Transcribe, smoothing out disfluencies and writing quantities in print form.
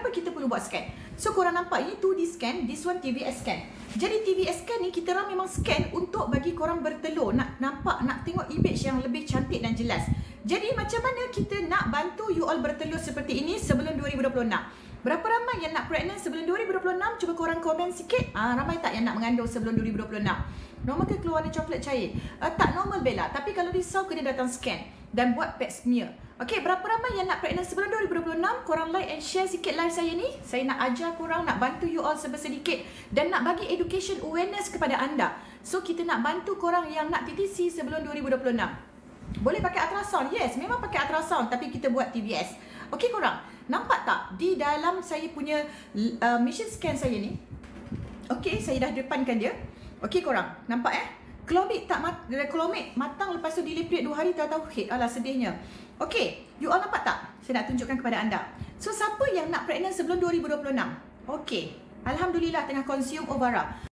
Kenapa kita perlu buat scan? So korang nampak ini 2D scan, this one TVS scan. Jadi TVS scan ni kita orang memang scan untuk bagi korang bertelur, nak nampak, nak tengok image yang lebih cantik dan jelas. Jadi macam mana kita nak bantu you all bertelur seperti ini sebelum 2026? Berapa ramai yang nak pregnant sebelum 2026? Cuba korang komen sikit. Ramai tak yang nak mengandung sebelum 2026? Normal ke keluar warna coklat cair? Tak normal Bella, tapi kalau risau kena datang scan dan buat pap smear. Okey, berapa ramai yang nak pregnant sebelum 2026? Korang like and share sikit live saya ni. Saya nak ajar korang, nak bantu you all sedikit dan nak bagi education awareness kepada anda. So kita nak bantu korang yang nak TTC sebelum 2026. Boleh pakai ultrasound? Yes, memang pakai ultrasound, tapi kita buat TVS. Okey korang, nampak tak di dalam saya punya machine scan saya ni? Okey, saya dah depankan dia. Okey korang, nampak Clomid Clomid matang, lepas tu diliprit 2 hari tahu head. Alah sedihnya. Okey, you all nampak tak? Saya nak tunjukkan kepada anda. So siapa yang nak pregnant sebelum 2026? Okey, alhamdulillah tengah consume Ovara.